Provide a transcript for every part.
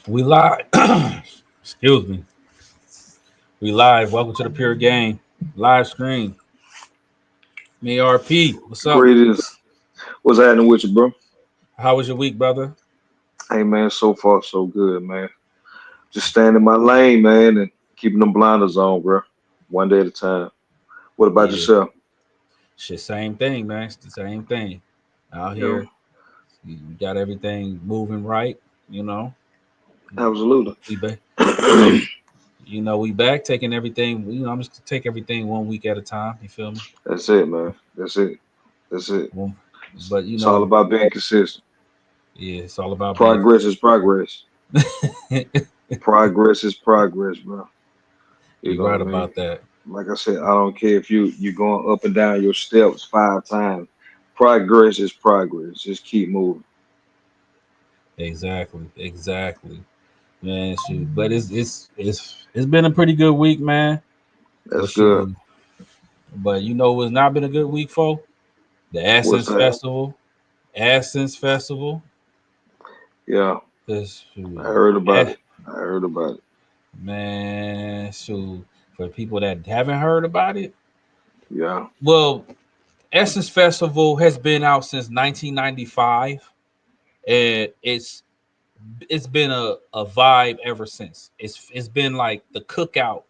We live. Excuse me. We live. Welcome to the Pure Game live stream. Me RP. What's up? Greatest. What's happening with you, bro? How was your week, brother? Hey, man, so far so good, man. Just staying in my lane, man, and keeping them blinders on, bro. One day at a time. What about Yeah. yourself? Shit, same thing, man. It's the same thing. Out Yeah, here, you got everything moving right. You know, absolutely. we back. You know, we back taking everything. I'm just take everything one week at a time. You feel me? That's it, man. That's it. That's it. Well, but It's all about being consistent. yeah, it's all about being. Progress is progress. Progress is progress, bro. You You're know right what I mean? about that. Like I said, I don't care if you're going up and down your steps 5 times. Progress is progress. Just keep moving. Exactly, man. Shoot, but it's been a pretty good week, man. That's But good. shoot, but it's not been a good week for the What's Essence that? Festival. Essence Festival. Yeah, This I shoot, heard about eh, it. I heard about it. man. Shoot, for people that haven't heard about it, Yeah. well, Essence Festival has been out since 1995, and it's been a vibe ever since. It's been like the cookout.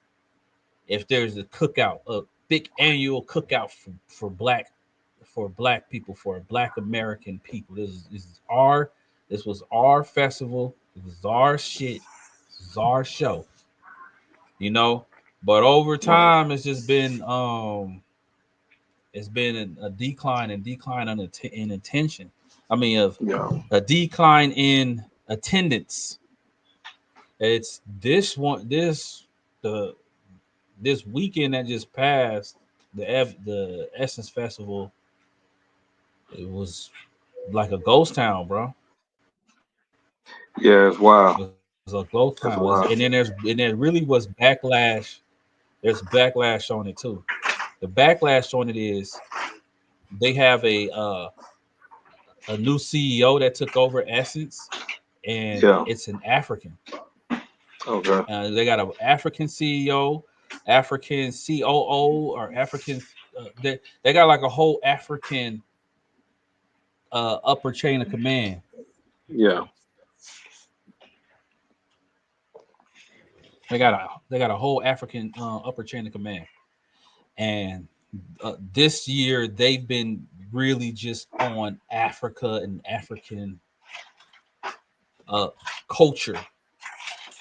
If there's a cookout, a big annual cookout for black people, for black American people. This was our festival. This was our shit. This was our show. You know, but over Right. time, it's been a decline and decline in attention. I mean, of Yeah. a decline in attendance. It's the this weekend that just passed, the Essence Festival. It was like a ghost town, bro. Yeah, it's It wild. was a ghost town. That's And then wild. there really was backlash. There's backlash on it too. The backlash on it is they have a new CEO that took over Essence, and Yeah. it's an African. Okay. They got an African CEO, African COO, or African. They got like a whole African upper chain of command. Yeah. They got a whole African upper chain of command, and this year they've been really just on Africa and African uh, culture,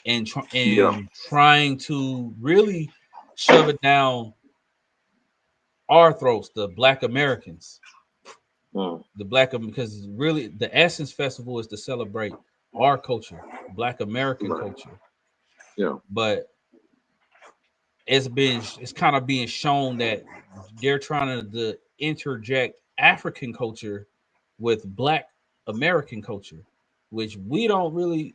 and Yeah. trying to really shove it down our throats, the Black Americans, Mm. because really the Essence Festival is to celebrate our culture, Black American Right. culture, Yeah. but it's kind of being shown that they're trying to interject African culture with Black American culture, which we don't really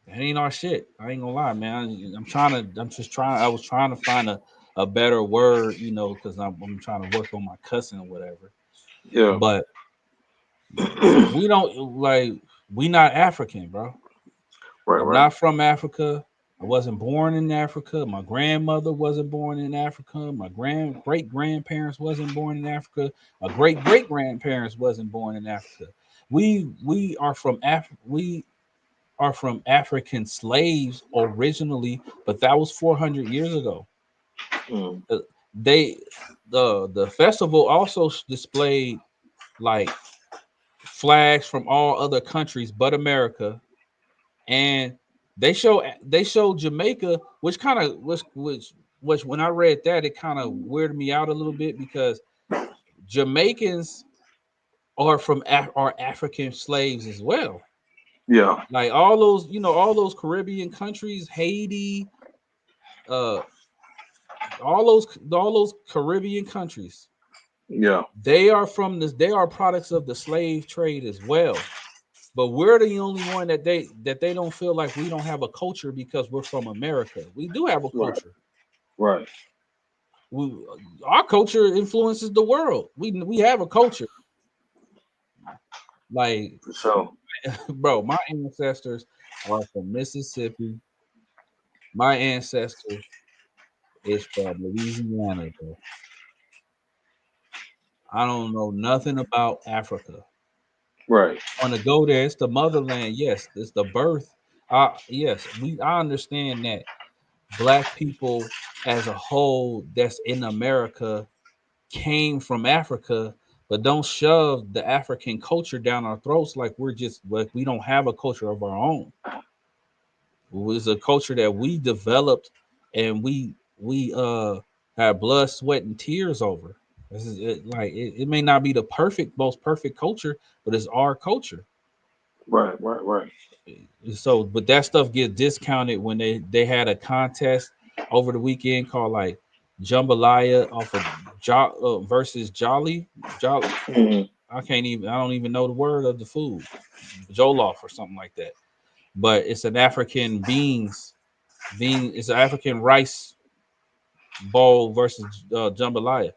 that ain't our shit. I ain't gonna lie, man. I was trying to find a better word, because I'm trying to work on my cussing or whatever. Yeah. But we don't like we not African, bro. Right. I'm Right. not from Africa. I wasn't born in Africa. My grandmother wasn't born in Africa. My great grandparents wasn't born in Africa. My great grandparents wasn't born in Africa. We are from African slaves originally, but that was 400 years ago. Mm. Uh, They the festival also displayed like flags from all other countries but America, and they show Jamaica, which kind of which when I read that, it kind of weirded me out a little bit, because Jamaicans are African slaves as well. Yeah. Like all those Caribbean countries, Haiti, uh, all those Caribbean countries, Yeah. they are products of the slave trade as well. But we're the only one that they don't feel like we don't have a culture, because we're from America. We do have a Right. culture. Right. We, our culture influences the world. We have a culture. Like, For sure. bro, my ancestors are from Mississippi. My ancestor is from Louisiana, bro. I don't know nothing about Africa. Right. Want to go there? It's the motherland. Yes, it's the birth. Yes, I understand that black people as a whole that's in America came from Africa, but don't shove the African culture down our throats like we're just like we don't have a culture of our own. It was a culture that we developed and we had blood, sweat, and tears over. This is it, like it may not be the most perfect culture, but it's our culture. Right. Right. Right. So, but that stuff gets discounted when they had a contest over the weekend called like jambalaya off of versus Jolly. Hmm. I don't even know the word of the food, jollof or something like that. But it's an African it's an African rice bowl versus jambalaya.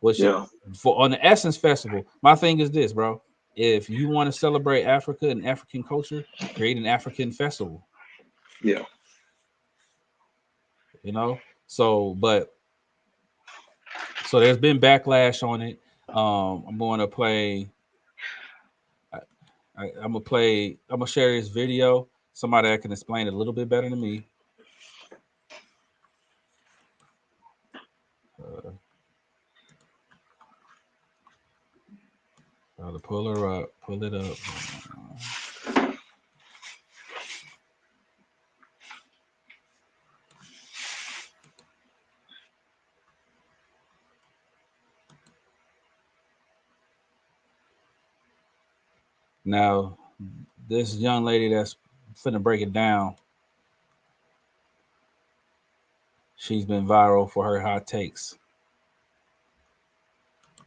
Which Yeah. for on the Essence Festival, my thing is this, bro. If you want to celebrate Africa and African culture, create an African festival. Yeah. You know, so there's been backlash on it. I'm going to play. I, I'm gonna play. I'm gonna share this video. Somebody that can explain it a little bit better than me. Uh, Try to pull her up, pull it up. Now, this young lady that's finna break it down, she's been viral for her hot takes.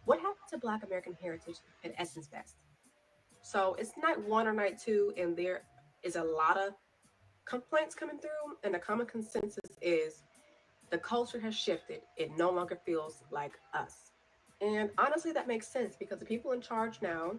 What happened to Black American heritage at Essence Fest? So it's night one or night two, and there is a lot of complaints coming through, and the common consensus is the culture has shifted. It no longer feels like us. And honestly, that makes sense because the people in charge now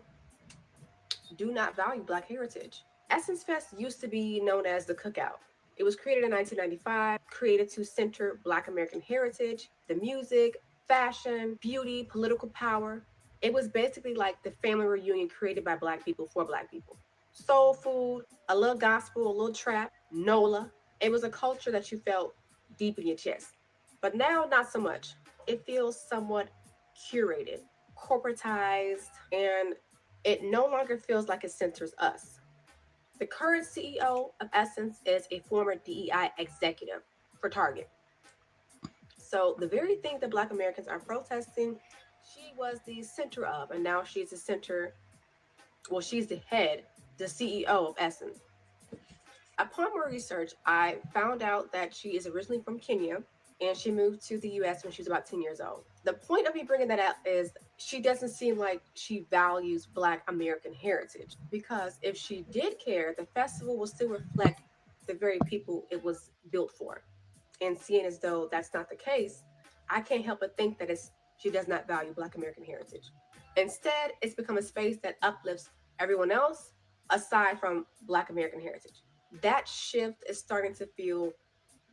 do not value Black heritage. Essence Fest used to be known as the Cookout. It was created in 1995, created to center Black American heritage, the music, fashion, beauty, political power. It was basically like the family reunion created by Black people for Black people. Soul food, a little gospel, a little trap, NOLA. It was a culture that you felt deep in your chest. But now, not so much. It feels somewhat curated, corporatized, and it no longer feels like it centers us. The current CEO of Essence is a former DEI executive for Target. So the very thing that Black Americans are protesting, she was the center of, and now she's the center. Well, she's the head, the CEO of Essence. Upon more research, I found out that she is originally from Kenya and she moved to the US when she was about 10 years old. The point of me bringing that up is she doesn't seem like she values Black American heritage because if she did care, the festival will still reflect the very people it was built for. And seeing as though that's not the case, I can't help but think that she does not value Black American heritage. Instead, it's become a space that uplifts everyone else aside from Black American heritage. That shift is starting to feel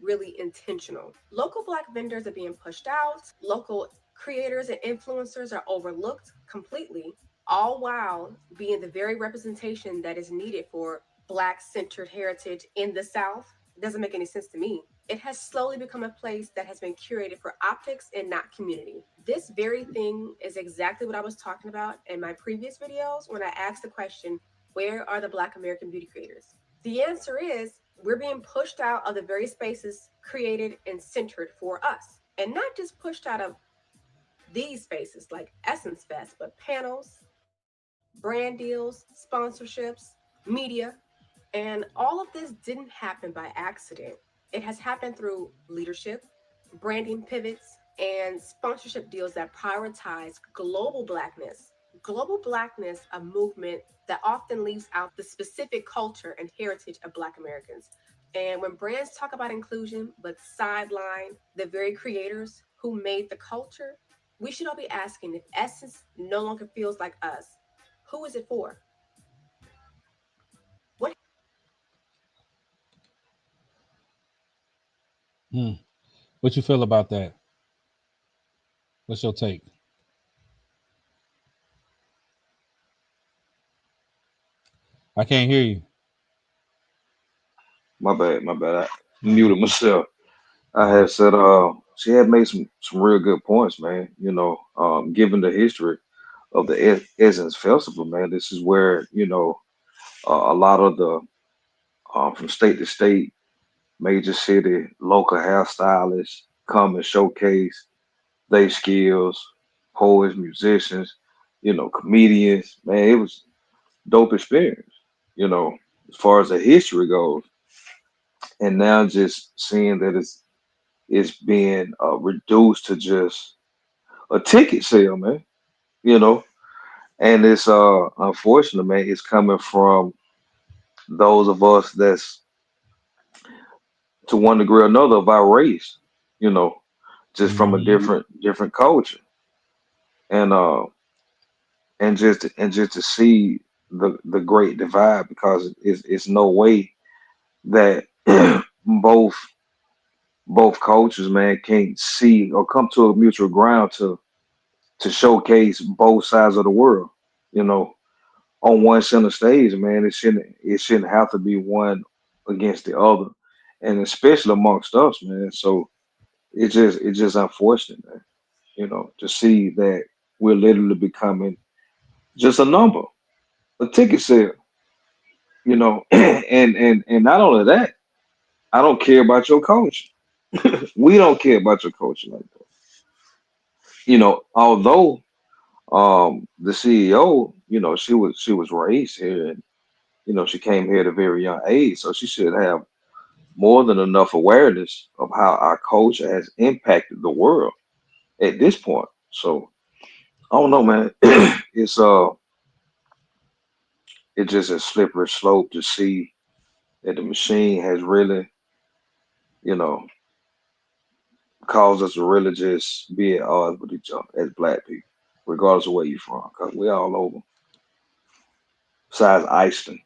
really intentional. Local Black vendors are being pushed out, local creators and influencers are overlooked completely, all while being the very representation that is needed for Black centered heritage in the South. It doesn't make any sense to me. It has slowly become a place that has been curated for optics and not community. This very thing is exactly what I was talking about in my previous videos when I asked the question, where are the Black American beauty creators? The answer is we're being pushed out of the very spaces created and centered for us. And not just pushed out of these spaces like Essence Fest, but panels, brand deals, sponsorships, media. And all of this didn't happen by accident. It has happened through leadership, branding pivots, and sponsorship deals that prioritize global Blackness. Global Blackness, a movement that often leaves out the specific culture and heritage of Black Americans. And when brands talk about inclusion but sideline the very creators who made the culture, we should all be asking if Essence no longer feels like us, who is it for? Hmm. What you feel about that? What's your take? I can't hear you. My bad. I Oh, muted myself. I oh, had said she had made some real good points, man. Given the history of the Essence Festival, man, this is where, a lot of the from state to state, major city, local hairstylists come and showcase their skills, poets, musicians, comedians. Man, it was dope experience, you know, as far as the history goes. And now just seeing that it's being reduced to just a ticket sale, man. You know, and it's unfortunate, man. It's coming from those of us that's to one degree or another of our race. You know, just from a hmm different culture, and and just to see the great divide because it's no way that both both cultures, man, can't see or come to a mutual ground to showcase both sides of the world. You know, on one center stage, man, it shouldn't have to be one against the other, and especially amongst us, man. So it's just unfortunate, man. To see that we're literally becoming just a number, a ticket sale. And not only that, I don't care about your culture. We don't care about your culture like that. Although the CEO, she was raised here and she came here at a very young age, so she should have more than enough awareness of how our culture has impacted the world at this point. So I don't know, man. It's just a slippery slope to see that the machine has really, you know, caused us to really just be at odds with each other as black people, regardless of where you're from, because we all over. Besides Iceland.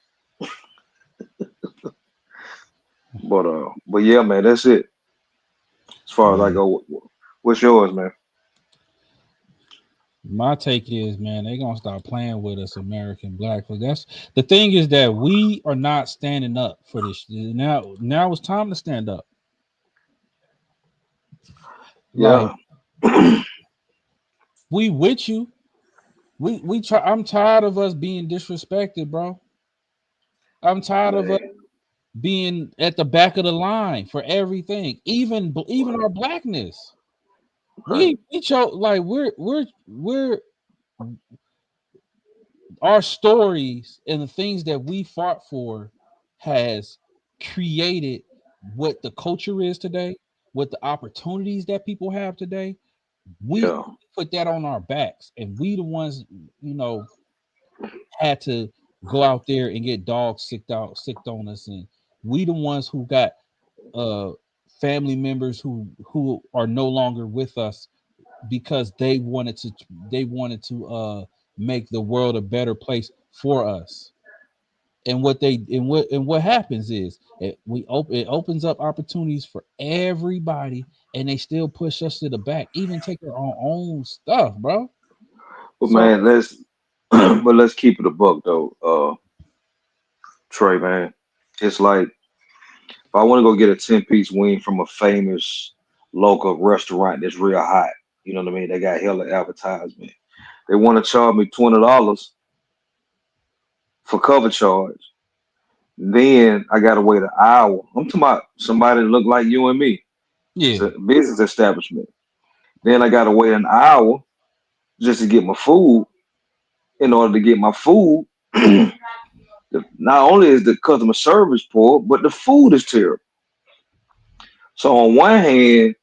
But yeah, man, that's it. As far as I yeah. go, what's yours, man? My take is, man, they gonna start playing with us, American black. But that's the thing is that we are not standing up for this now. Now it's time to stand up. Like Yeah. we with you. We try. I'm tired of us being disrespected, bro. I'm tired of us Man, being at the back of the line for everything, even our blackness. right. We chose like we're our stories and the things that we fought for has created what the culture is today, what the opportunities that people have today. We Yeah. put that on our backs, and we the ones, you know, had to go out there and get dogs sicked on us, and we the ones who got uh family members who are no longer with us because they wanted to make the world a better place for us. And what happens is it opens up opportunities for everybody, and they still push us to the back, even take our own stuff, bro. But So man, let's keep it a buck though, Trey, man. It's like if I want to go get a 10-piece wing from a famous local restaurant that's real hot, you know what I mean? They got hella advertisement. They want to charge me $20 for cover charge. Then I gotta wait an hour. I'm talking about somebody that look like you and me. It's yeah. a business establishment. Then I gotta wait an hour just to get my food. In order to get my food, not only is the customer service poor, but the food is terrible. So on one hand,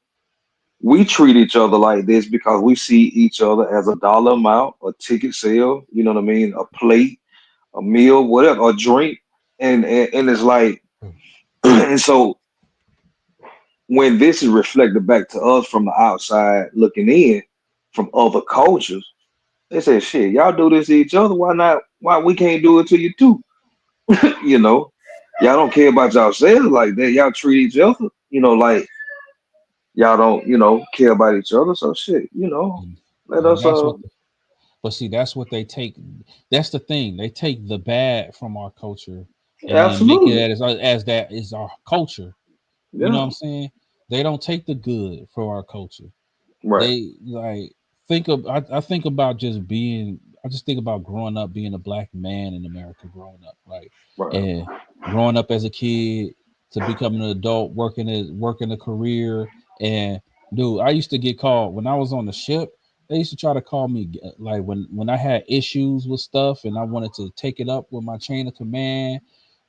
we treat each other like this because we see each other as a dollar amount, a ticket sale, you know what I mean, a plate, a meal, whatever, a drink, and it's like, and so when this is reflected back to us from the outside looking in, from other cultures, they say, "Shit, y'all do this to each other. Why not? Why we can't do it to you too?" you know, y'all don't care about yourselves like that. Y'all treat each other, like." y'all don't, care about each other. So shit, let But us that's what but see, that's what they take. That's the thing. They take the bad from our culture and then make it absolutely. as that is our culture. You know Yeah. what I'm saying? They don't take the good for our culture. Right. They like I think about just being I just think about growing up being a black man in America growing up, right? Right. And growing up as a kid to becoming an adult, working a career. And dude, I used to get called when I was on the ship. They used to try to call me like when I had issues with stuff and I wanted to take it up with my chain of command.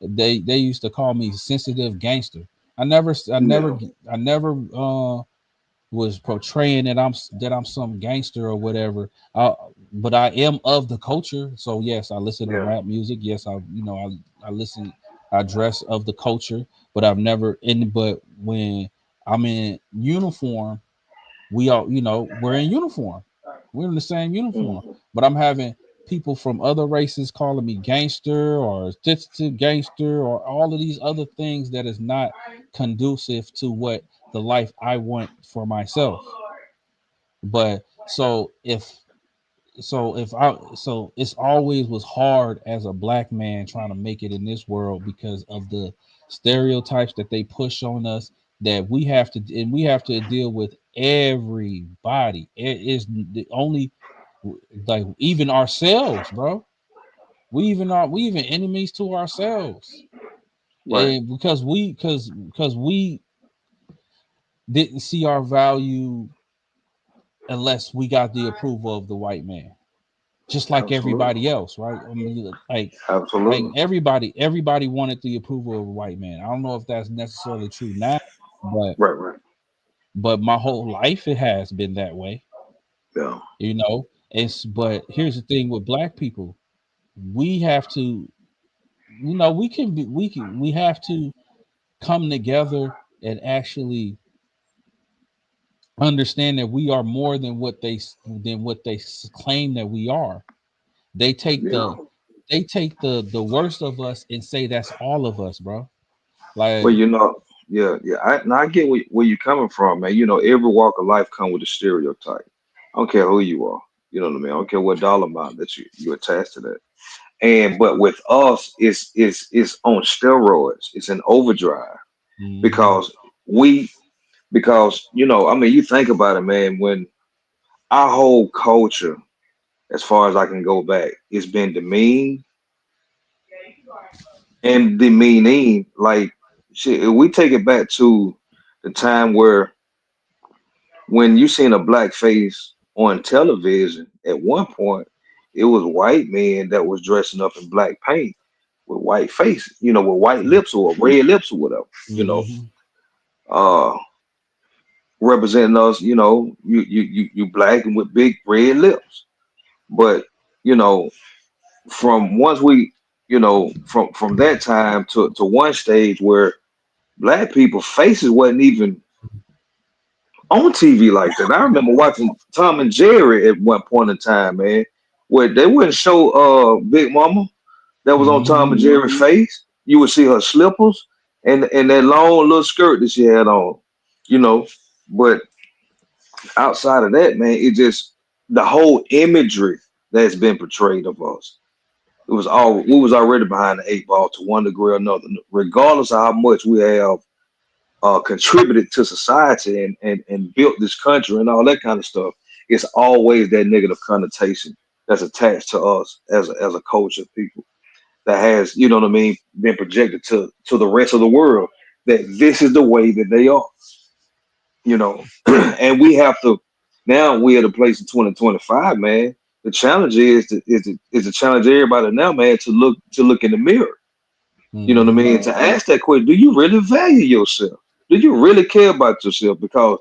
They used to call me sensitive gangster. I never I never Yeah. I never was portraying that I'm some gangster or whatever. But I am of the culture. So yes, I listen to Yeah. rap music. Yes, I listen. I dress of the culture, but I've never in. But when I'm in uniform, we all we're in uniform. We're in the same uniform. Mhm. But I'm having people from other races calling me gangster or sensitive gangster or all of these other things that is not conducive to what the life I want for myself. But so it's always was hard as a black man trying to make it in this world because of the stereotypes that they push on us that we have to deal with everybody. It is the only like even ourselves, bro. We even enemies to ourselves. Right. And because we didn't see our value unless we got the approval of the white man, just like Absolutely. everybody else, right? I mean, like Absolutely. everybody wanted the approval of a white man. I don't know if that's necessarily true now, but Right. Right. my whole life it has been that way, Yeah. you know. It's but here's the thing with black people, we have to, we have to come together and actually understand that we are more than what they claim that we are. They take Yeah. the worst of us and say that's all of us, bro. Well, Like, yeah, yeah. I get where you're coming from, man. Every walk of life come with a stereotype. I don't care who you are. You know what I mean? I don't care what dollar amount that you attach to that. And but with us, it's on steroids. It's an overdrive mhm, because we I mean, you think about it, man. When our whole culture, as far as I can go back, it's been demeaned and demeaning. Like shit, if we take it back to the time where when you seen a black face on television at one point, it was white men that was dressing up in black paint with white faces, with white lips or red lips or whatever, mhm, uh, representing us, you black and with big red lips. But, you know, from once we, from that time to one stage where black people faces wasn't even on TV like that. I remember watching Tom and Jerry at one point in time, man, where they wouldn't show Big Mama that was on Tom and mhm. Jerry's face. You would see her slippers and that long little skirt that she had on, you know. But outside of that, man, it just the whole imagery that's been portrayed of us. We was already behind the eight ball to one degree or another, regardless of how much we have contributed to society and built this country and all that kind of stuff. It's always that negative connotation that's attached to us as a culture of people that has, you know what I mean, been projected to the rest of the world that this is the way that they are, and we have to now we're at a place in 2025, man. The challenge is to challenge everybody now, man, to look in the mirror. You know what I Mhm. mean? To ask that question, do you really value yourself? Do you really care about yourself? Because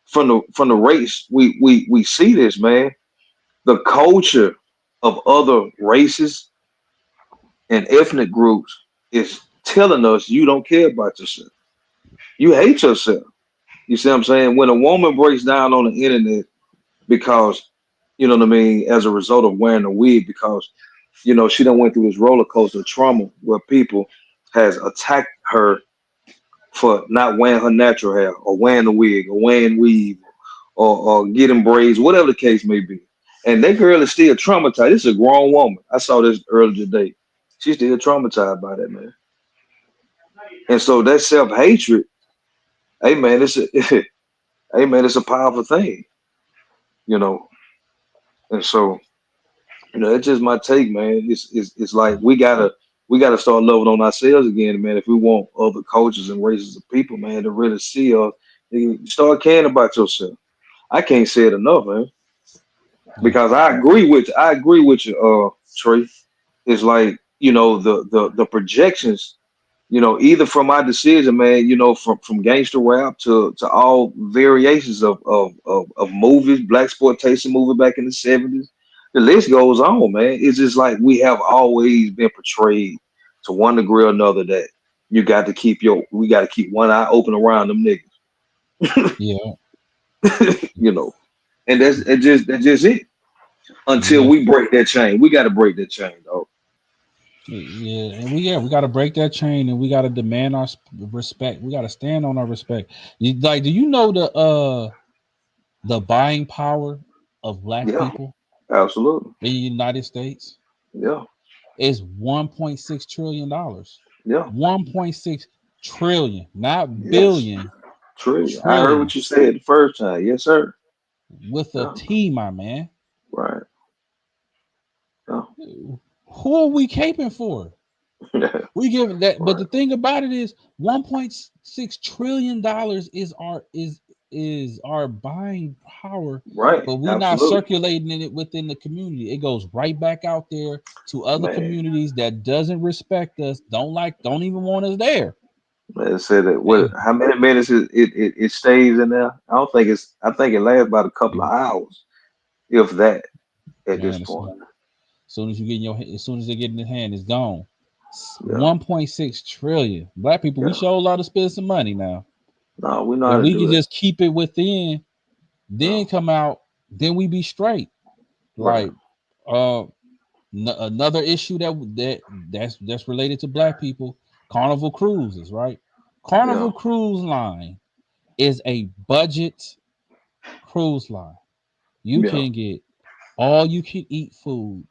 from the race, we see this, man. The culture of other races and ethnic groups is telling us you don't care about yourself. You hate yourself. You see what I'm saying? When a woman breaks down on the internet because, you know what I mean, as a result of wearing a wig, because, she done went through this roller coaster of trauma where people has attacked her for not wearing her natural hair or wearing a wig or wearing weave or getting braids, whatever the case may be. And that girl is still traumatized. This is a grown woman. I saw this earlier today. She's still traumatized by that, man. And so that self hatred, hey man, hey man, it's a powerful thing, you know. And so, that's just my take, man. It's like we gotta start loving on ourselves again, man. If we want other cultures and races of people, man, to really see us, you start caring about yourself. I can't say it enough, man. Yeah. Because I agree with you, Trey. It's like, the projections, either from my decision, man, from gangster rap to all variations of movies, black exploitation movie back in the 70s. The list goes on, man. It's just like we have always been portrayed to one degree or another that we got to keep one eye open around them Yeah. niggas, and that's just it. Until Yeah. we break that chain, we got to break that chain, though. Yeah, and we got to break that chain, and we got to demand our respect. We got to stand on our respect. Do you know the buying power of black Yeah, people absolutely. in the United States Yeah, is $1.6 trillion. yeah, 1.6 trillion, not yes. billion, True. I heard trillion what you said the first time. Yes, sir. with a Yeah, T, my man. right. Yeah, Who are we caping for? We give that, but right, the thing about it is, $1.6 trillion is our buying power, right. but we're not Absolutely, circulating it within the community. It goes right back out there to other man. communities that doesn't respect us, don't even want us there. Man said that. What? And How many minutes it stays in there? I don't think it's. I think it lasts about a couple of hours, if that. At this man, point. as soon as you get in as soon as they get in the hand, it's gone. Yeah, 1.6 trillion. Black people, we yeah. show a lot of spend some money now. No, we know how If to we do could that. just keep it within, Yeah, then come out, then we be straight. right. Like uh another issue that's related to black people, Carnival Cruises, right? Yeah, Carnival Cruise Line is a budget cruise line. You yeah, can get all you can eat food,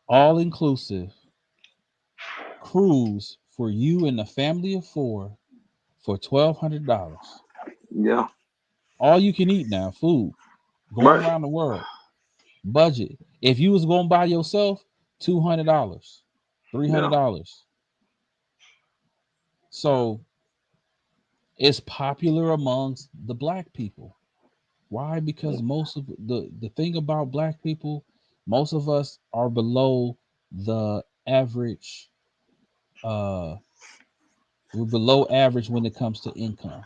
all inclusive cruise for you and a family of four for $1,200. yeah. All you can eat now, food, going Right. around the world. Budget. If you was going by yourself, $200, three hundred Yeah, dollars. So it's popular amongst the black people. Why? Because most of the thing about black people, most of us are below the average. Uh, we're below average when it comes to income.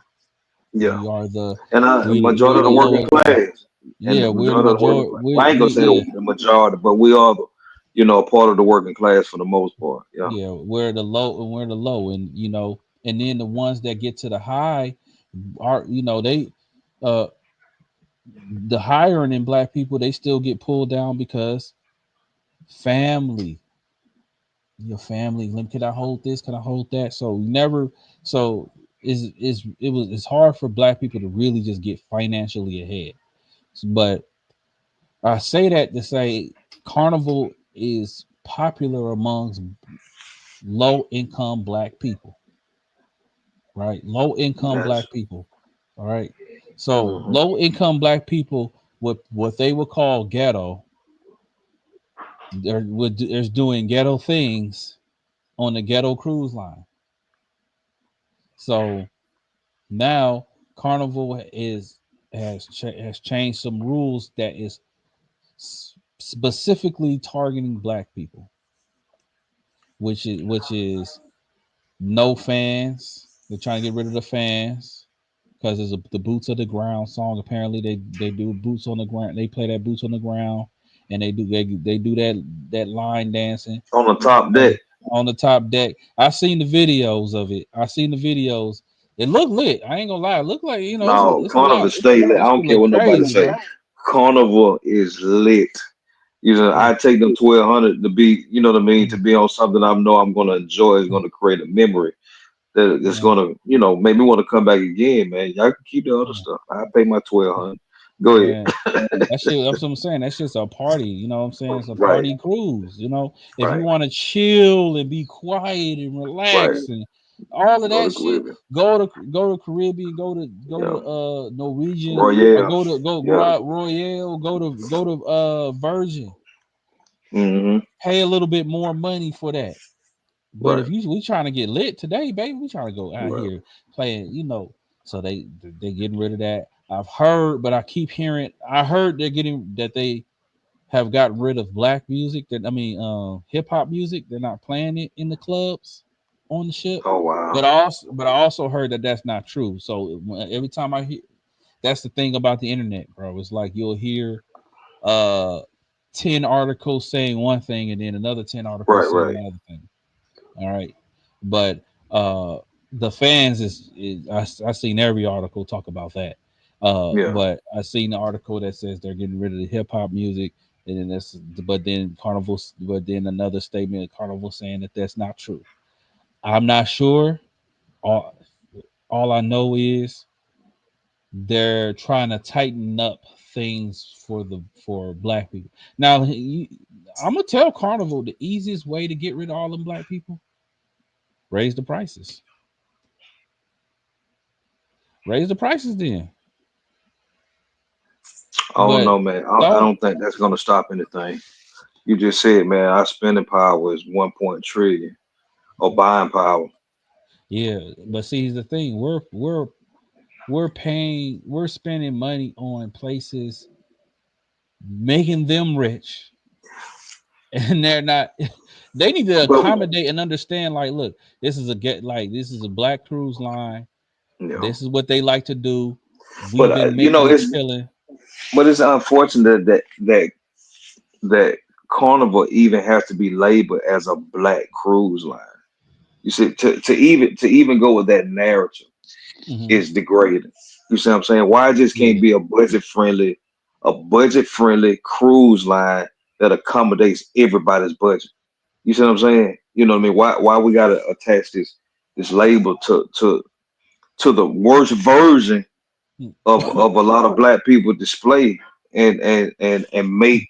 yeah. We are the And we're majority of the the working lower. class, and Yeah, the we're the majority of the working majority. class. Well, I ain't gonna say Yeah, the majority, but we are a part of the working class for the most part. Yeah, yeah, we're the low, and and then the ones that get to the high are they uh the higher in black people, they still get pulled down because family, your family, can I hold this, can I hold that? So never, so it's hard for black people to really just get financially ahead. But I say that to say Carnival is popular amongst low income black people, right? Low income yes. black people. All right. So Hmm. low income black people, what they would call ghetto, they're doing ghetto things on the ghetto cruise line. So now Carnival has changed some rules that is specifically targeting black people, which is no fans. They're trying to get rid of the fans because there's the boots of the ground song. Apparently, they do boots on the ground. They play that boots on the ground, and they do that line dancing On the top on deck. on the top deck. I seen the videos of it. I seen the videos. It looked lit. I ain't gonna lie. It looked like No, it's a Carnival lot. stay lit. I It don't should care look what nobody crazy, say. bro. Carnival is lit. Yeah. I take them 1,200 to be, you know what I mean, to Mm. be on something I know I'm gonna enjoy. Is gonna create a memory that that's Yeah, gonna, make me want to come back again, man. Y'all can keep the other yeah, stuff. I pay my 1200. Go ahead. man. That shit, that's what I'm saying. That's just a party, you know what I'm saying? It's a Right, party cruise, you know. If you right, want to chill and be quiet and right. relax and all of Go to that shit, Caribbean. go to Caribbean, go Yeah. to Norwegian, or Royale. go Yeah. out Royale, go to Virgin. Hmm. Pay a little bit more money for that. But Right. if we trying to get lit today, baby, we trying to go out Right. here playing, you know. So they getting rid of that. I've heard, but I keep hearing. I heard they have gotten rid of black music. That I mean, hip hop music. They're not playing it in the clubs on the ship. Oh wow. But I also heard that that's not true. So every time I hear, that's the thing about the internet, bro. It's like you'll hear uh 10 articles saying one thing and then another 10 Right. articles saying Right. another thing. All right, but the fans I seen every article talk about that. Yeah. But I seen the article that says they're getting rid of the hip hop music, and then but then another statement of Carnival saying that that's not true. I'm not sure. All all I know is they're trying to tighten up things for black people. Now, I'm gonna tell Carnival the easiest way to get rid of all them black people: raise the prices. Raise the prices then. Oh But no, man. I don't. don't think that's gonna stop anything. You just said, man, our spending power is 1 point trillion or buying power. Yeah, but see, here's the thing: we're spending money on places, making them rich, and they're not. They need to But accommodate and understand. Like, look, this is a black cruise line. you know, This is what they like to do. but We've been you know, making a killing. it's unfortunate that Carnival even has to be labeled as a black cruise line. You see, to even go with that narrative Hmm. is degrading. You see what I'm saying? Why it just can't Yeah, be a budget friendly cruise line that accommodates everybody's budget? You see what I'm saying? You know what I mean? Why we gotta attach this label to the worst version of a lot of black people display and make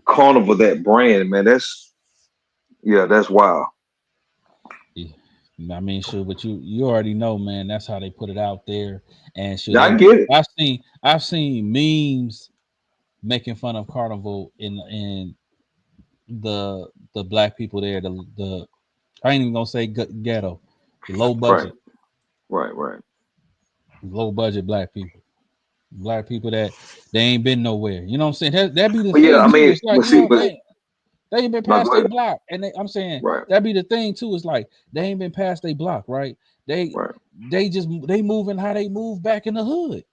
Carnival that brand, man. That's wild. yeah. I mean, sure, but you already know, man. That's how they put it out there, and sure, Yeah, I they. get it. I've seen memes making fun of Carnival in the black people there. The I ain't even gonna say ghetto, the Right, right, right. low budget black people that they ain't been nowhere. You know what I'm saying? That be the But yeah, thing I too. mean, It's like, but you see, know, but they ain't been no, past go their ahead. block, and I'm saying Right, that be the thing too. It's like they ain't been past their block, right? They right, they moving how they move back in the hood.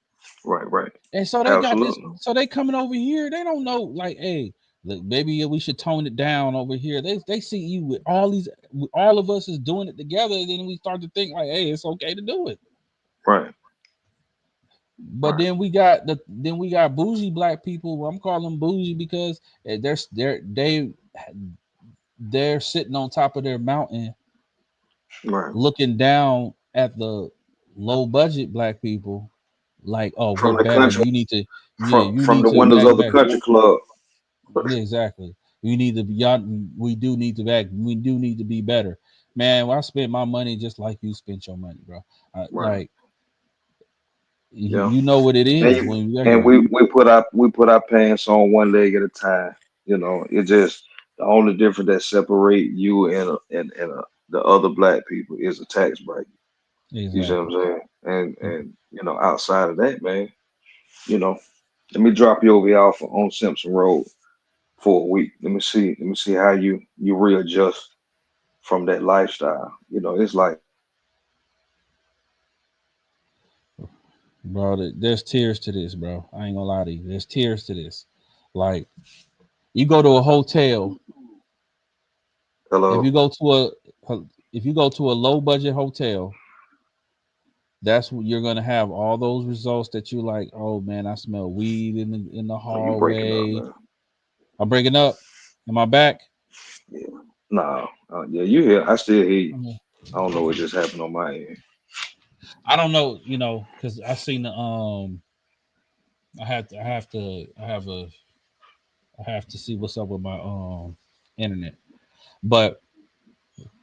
right, right. And so they got this. Absolutely. So they coming over here. They don't know, like, hey, look, maybe we should tone it down over here. They see you with all of us is doing it together. Then we start to think like, hey, it's okay to do it. Right, But right, then we got bougie black people. Well, I'm calling them bougie because they're sitting on top of their mountain, right. looking down at the low budget black people, like, oh, we're From the better. country, You from need the to windows of the back. country club. Yeah, exactly. You need to be y'all. We do need to back. We do need to be better, man. Well, I spent my money just like you spent your money, bro. Right. Like Yeah. you know what it And is when you're and here. we put our pants on one leg at a time. It just the only difference that separate you and the other black people is a tax break. You see what I'm Exactly. saying? And outside of that, man, you know, let me drop you over here off on Simpson Road for a week. Let me see how you readjust from that lifestyle. It's like Bro, there's tears to this, bro. I ain't gonna lie to you. There's tears to this. Like, you go to a hotel, if hello, you go to if you go to a low budget hotel, that's what you're gonna have all those results that you like. Oh man, I smell weed in the oh, you breaking up, hallway. man. I'm breaking up. Am I back? Yeah. Nah. Yeah, you here. I still hear you. I don't know what just happened on my end. I don't know, because I seen the I have to see what's up with my internet. But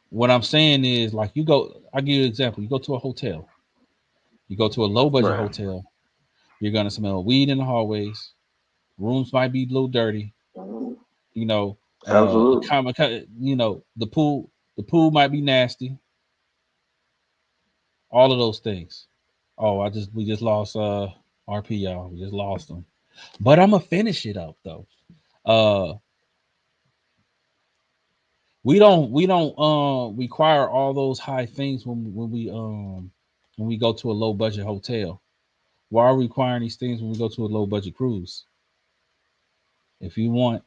what I'm saying is, like, I'll give you an example. You go to a hotel, you go to a low budget Right. hotel, you're gonna smell weed in the hallways. Rooms might be a little dirty. You know, Absolutely. the pool might be nasty. All of those things. Oh, we just lost RP, y'all. We just lost them. But I'm gonna finish it up though. Uh, we don't require all those high things when we go to a low budget hotel. Why are we requiring these things when we go to a low budget cruise? If you want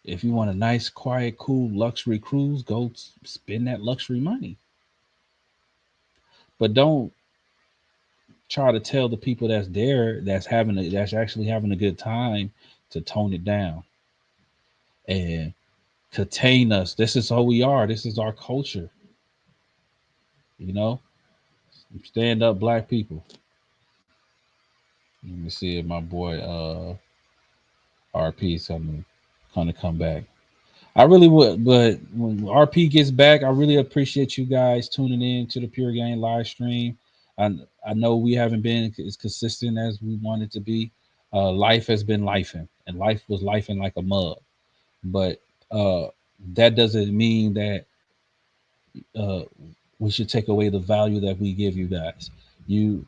if you want a nice, quiet, cool luxury cruise, go spend that luxury money. But don't try to tell the people that's there that's actually having a good time to tone it down and contain us. This is who we are. This is our culture. You know, stand up, black people. Let me see if my boy RP is gonna come back. I really would, but when RP gets back, I really appreciate you guys tuning in to the Pure Game live stream. I I know we haven't been as consistent as we wanted to be. Life has been lifing, and life was lifing like a mug. But uh, that doesn't mean that uh, we should take away the value that we give you guys. You,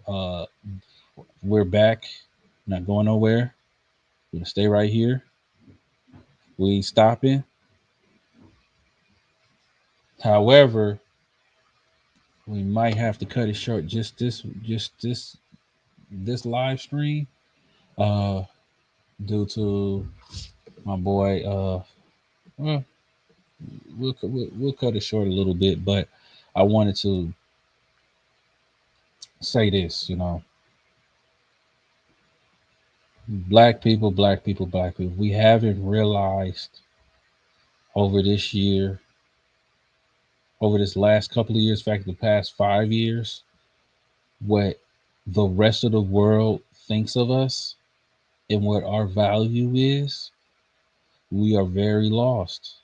uh, we're back, not going nowhere. We're gonna stay right here. We ain't stopping. However, we might have to cut it short just this live stream, uh, due to my boy. Well, we'll cut it short a little bit, but I wanted to say this. Black people, black people, black people. We haven't realized over this year, over this last couple of years, in fact, the past 5 years, what the rest of the world thinks of us and what our value is. We are very lost.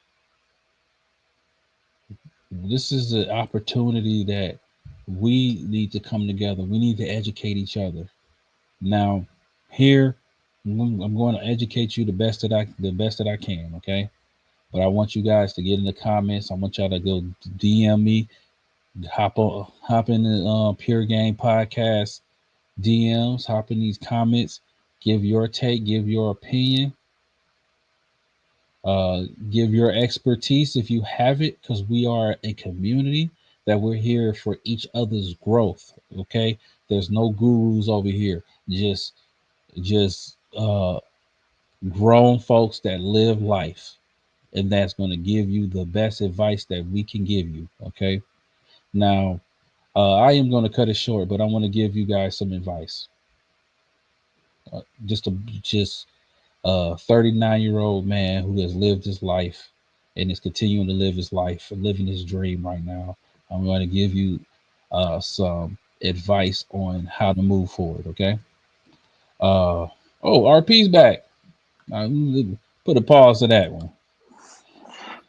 This is an opportunity that we need to come together. We need to educate each other. Now, here I'm going to educate you the best that I can. Okay, but I want you guys to get in the comments. I want y'all to go DM me, hop in the Pure Game Podcast DMs, hop in these comments, give your take, give your opinion, uh, give your expertise if you have it, because we are a community that we're here for each other's growth. Okay, there's no gurus over here. Just grown folks that live life, and that's going to give you the best advice that we can give you. Okay, now I am going to cut it short, but I want to give you guys some advice. Just 39-year-old man who has lived his life and is continuing to live his life, living his dream right now. I'm going to give you some advice on how to move forward. Okay. Uh, oh, RP's back. Put a pause to that one.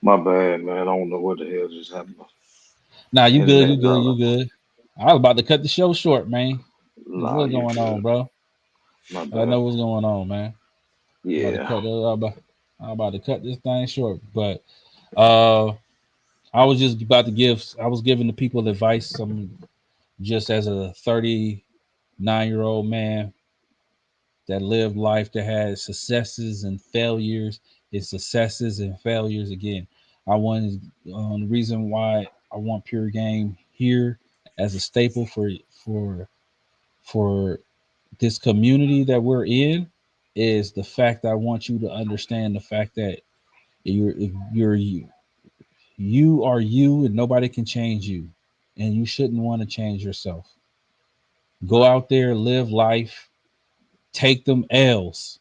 My bad, man. I don't know what the hell just happened. Nah, you good. You Internet good. You drama. good. I was about to cut the show short, man. Nah, What's you going on, good. bro? My I bad. know what's going on, man. About to Yeah. cut. I'm about to cut this thing short, but uh, I was just about to give. I was giving the people advice. Some just as a 39-year-old man that lived life that had successes and failures. It's successes and failures again. I wanted the reason why I want Pure Game here as a staple for this community that we're in is the fact that I want you to understand the fact that you're you are you and nobody can change you, and you shouldn't want to change yourself. Go out there, live life, take them L's,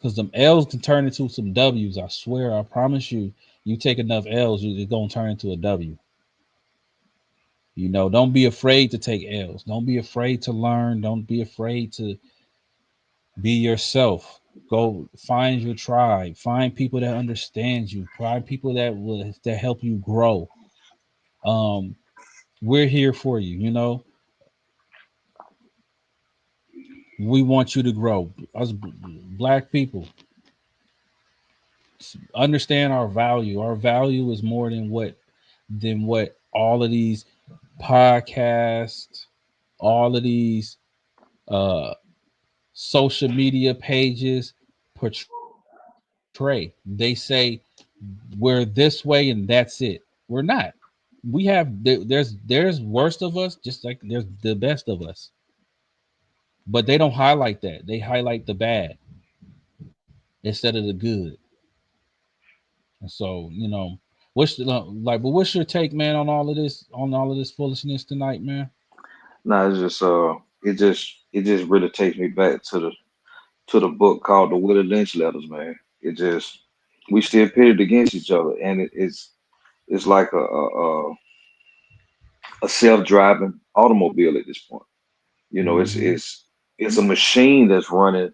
Because them L's can turn into some W's. I swear, I promise you. You take enough L's, it's gonna turn into a W. You know, don't be afraid to take L's. Don't be afraid to learn. Don't be afraid to be yourself. Go find your tribe. Find people that understand you. Find people that help you grow. Um, we're here for you. You know, we want you to grow. Us black people understand our value. Our value is more than what all of these podcasts, all of these uh social media pages portray. They say we're this way and that's it. We're not. There's worst of us, just like there's the best of us. But they don't highlight that. They highlight the bad instead of the good. And so, but what's your take, man, on all of this foolishness tonight, man? Nah, it's just it just really takes me back to the book called the Willie Lynch Letters, man. It just we still pitted against each other, and it's like a self driving automobile at this point. You know, Hmm. it's a machine that's running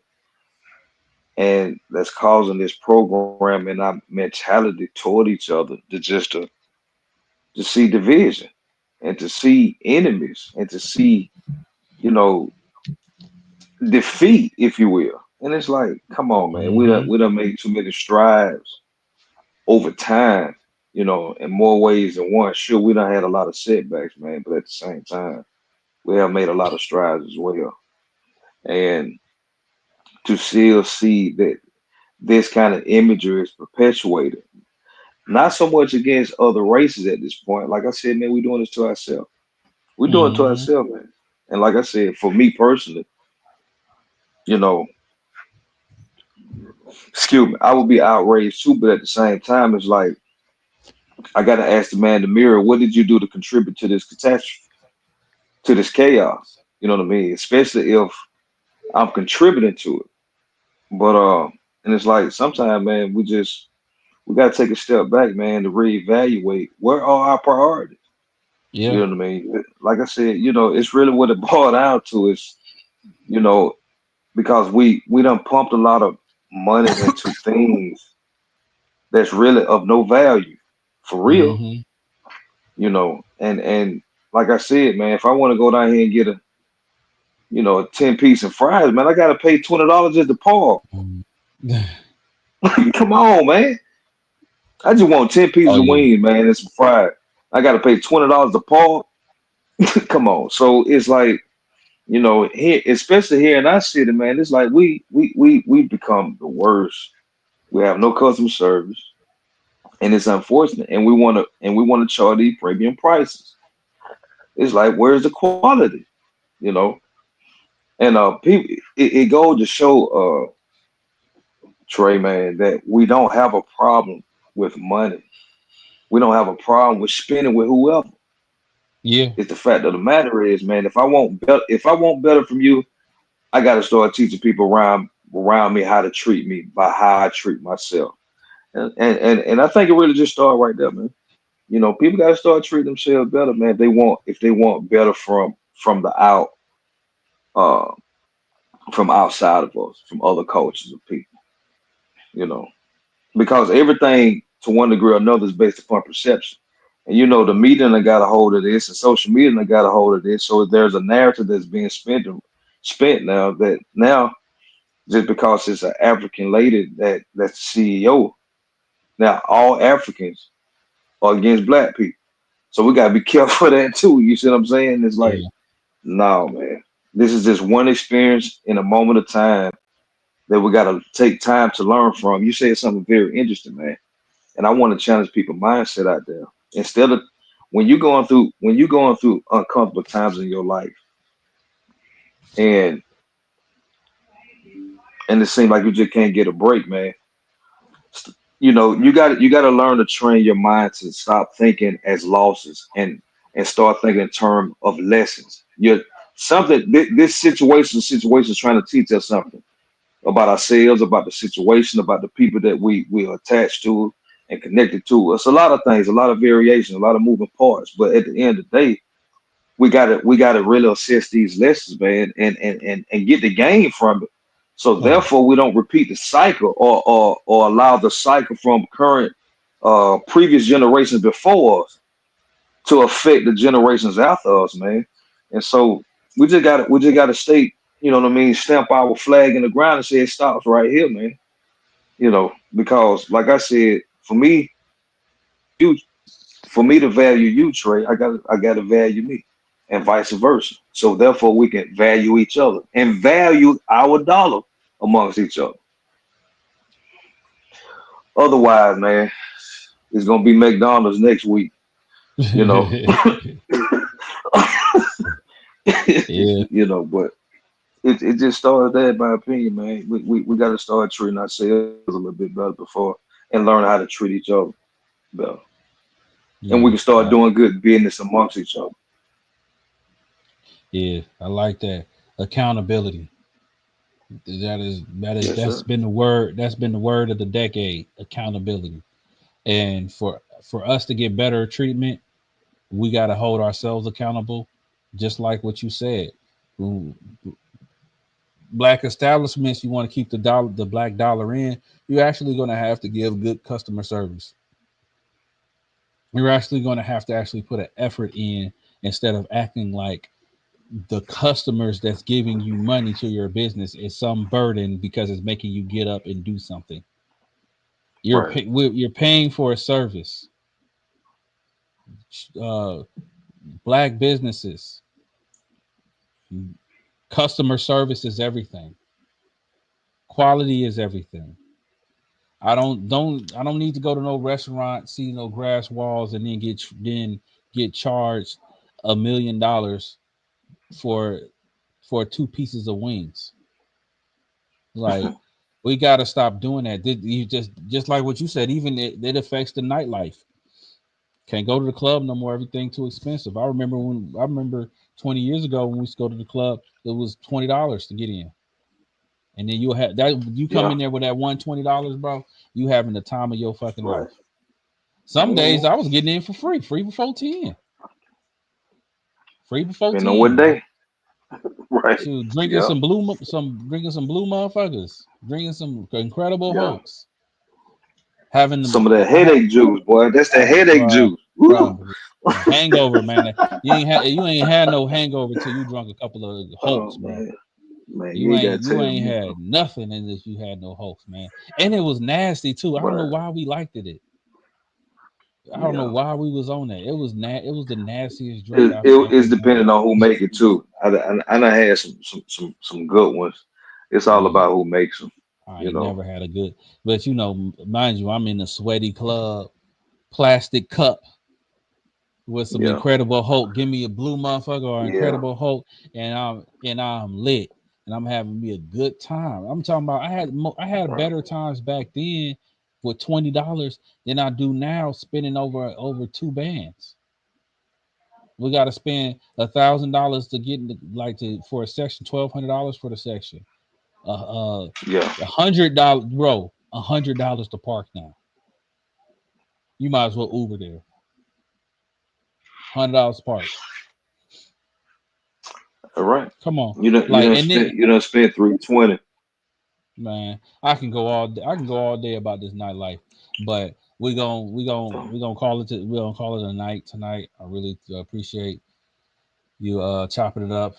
and that's causing this program and our mentality toward each other to see division and to see enemies and to see, you know, defeat, if you will. And it's like, come on, man, Hmm. we done made too many strides over time, you know, in more ways than one. Sure, we done had a lot of setbacks, man, but at the same time, we have made a lot of strides as well. And to still see that this kind of imagery is perpetuated, not so much against other races at this point. Like I said, man, we're doing this to ourselves. We're doing it to Hmm. ourselves, man. And like I said, for me personally, you know, excuse me, I would be outraged too, but at the same time, it's like I gotta ask the man in the mirror, what did you do to contribute to this catastrophe, to this chaos? You know what I mean? Especially if I'm contributing to it. But and it's like sometimes, man, we gotta take a step back, man, to reevaluate where are our priorities. You Yeah. know what I mean? Like I said, you know, it's really what it boiled down to is, you know, because we done pumped a lot of money into things that's really of no value, for real, Hmm. you know. And like I said, man, if I want to go down here and get a 10 piece of fries, man, I gotta pay $20 just to park. Come on, man. I just want 10 Oh pieces of yeah. wings, man, and some fries. I gotta pay $20 to park. Come on. So it's like, here, especially here in our city, man, it's like we become the worst. We have no customer service, and it's unfortunate. And we want to charge these premium prices. It's like, where's the quality? You know, and people, it goes to show, Trey, man, that we don't have a problem with money. We don't have a problem with spending with whoever. Yeah. It's the fact of the matter is, man, if I want better from you, I got to start teaching people around me how to treat me by how I treat myself. And I think it really just started right there, man. People got to start treating themselves better, man. If they want better from the uh from outside of us, from other cultures of people, you know, because everything to one degree or another is based upon perception. And the media done got a hold of this, and social media done got a hold of this. So there's a narrative that's being spent now that now just because it's an African lady that's the CEO. Now all Africans are against black people. So we gotta be careful of that too. You see what I'm saying? It's like, Yeah. no, man. This is just one experience in a moment of time that we gotta take time to learn from. You said something very interesting, man. And I want to challenge people mindset out there. Instead of when you're going through uncomfortable times in your life and and it seems like you just can't get a break, man. You got to learn to train your mind to stop thinking as losses and start thinking in terms of lessons. You're something. This situation is trying to teach us something. about ourselves, about the situation, about the people that we are attached to and connected to. It's a lot of things, a lot of variations, a lot of moving parts. But at the end of the day, we gotta really assess these lessons, man, and get the game from it. So Oh, therefore, we don't repeat the cycle or allow the cycle from current previous generations before us to affect the generations after us, man. And so we just gotta stay, you know what I mean, stamp our flag in the ground and say it stops right here, man. Because like I said, you for me to value you, Trey, I gotta value me, and vice versa. So therefore, we can value each other and value our dollar amongst each other. Otherwise, man, it's gonna be McDonald's next week. You know, yeah, but it just started there, in my opinion, man. We got to start treating ourselves a little bit better before and learn how to treat each other better. And we yeah, can start doing good business amongst each other. yeah. I like that accountability. Yes, That's sir. been the word. That's been the word of the decade. Accountability. And for us to get better treatment, we got to hold ourselves accountable, just like what you said. When black establishments, you want to keep the black dollar in, you're actually going to have to give good customer service. You're actually going to have to actually put an effort in instead of acting like the customers that's giving you money to your business is some burden because it's making you get up and do something. Right. You're paying for a service. Uh, Black businesses, customer service is everything. Quality is everything. I don't need to go to no restaurant, see no grass walls, and then get charged $1 million for two pieces of wings. Like we got to stop doing that. You just like what you said. Even it affects the nightlife. Can't go to the club no more. Everything too expensive. I remember 20 years ago when we used to go to the club, it was $20 to get in, and then you have that you come Yeah. in there with that $120, bro. You having the time of your fucking Right. life. Some days hmm I was getting in for free, free before 10, free before Depending on what 10, bro. day. Right. Shoot, Yeah. drinking some blue motherfuckers, drinking some Incredible Yeah. Hulks, having Some of them. that headache juice, boy. That's that headache Bruh, juice. Woo. bruh, hangover, man. You ain't had no hangover till you drunk a couple of Oh Hulks, bro. man. Man, you ain't gotta You tell ain't me, bro. had nothing in this. You had no Hulks, man. And it was nasty too. I don't know But why we liked it. I don't know yeah. why we was on that. It was the nastiest drink I've It's ever had. depending on who make it too. I done had some good ones. It's all Yeah, about who makes them, I you ain't know. never had a good. But mind you, I'm in a sweaty club, plastic cup with some Yeah, Incredible Hulk. Give me a blue motherfucker or yeah, Incredible Hulk, and I'm lit, and I'm having me a good time. I'm talking about I had right. better times back then with $20 than I do now spending over two bands. We got to spend $1,000 to get into, like to for a section, $1,200 for the section. Yeah. $100, bro. $100 to park now. You might as well Uber there. $100 to park. All right. Come on, You like done and then spent 320. man, I can go all day about this nightlife, but we gonna call it a night tonight. I really appreciate you chopping it up,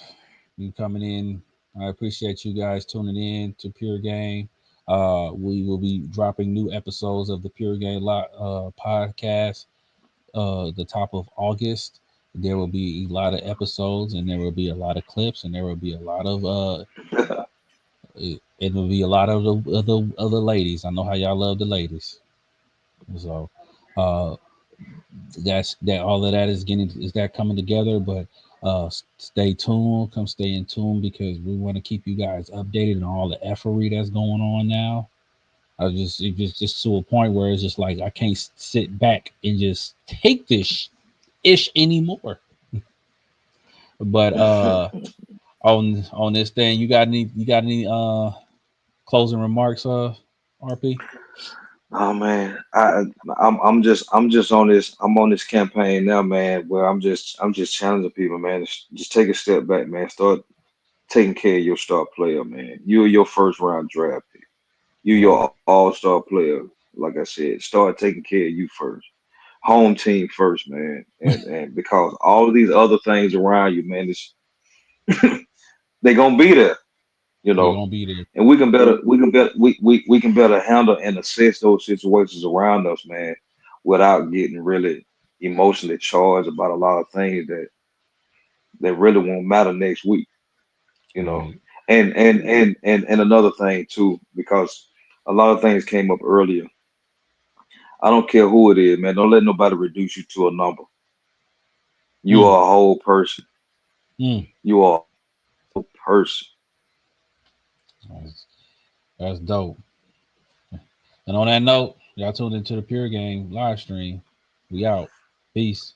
you coming in. I appreciate you guys tuning in to Pure Game. We will be dropping new episodes of the Pure Game podcast the top of August. There will be a lot of episodes, and there will be a lot of clips, and there will be a lot of it will be a lot of the ladies. I know how y'all love the ladies, so uh, that's that. All of that is that coming together, but stay tuned. Come stay in tune because we want to keep you guys updated on all the effery that's going on now. I just to a point where it's just like I can't sit back and just take this ish anymore. But on this thing, you got any Closing remarks, RP. Oh man, I'm just on this. I'm on this campaign now, man. Where I'm just challenging people, man. Just take a step back, man. Start taking care of your star player, man. You're your first round draft pick. You're Right. your all-star player. Like I said, start taking care of you first. Home team first, man. And because all of these other things around you, man, they gonna be there, you They're know. gonna be there. And we can better handle and assess those situations around us, man, without getting really emotionally charged about a lot of things that really won't matter next week, you know. Right. And another thing too, because a lot of things came up earlier. I don't care who it is, man. Don't let nobody reduce you to a number. You Mm, are a whole person. mm. You are a whole person. That's, that's dope. And on that note, y'all tuned into the Pure Game live stream. We out. Peace.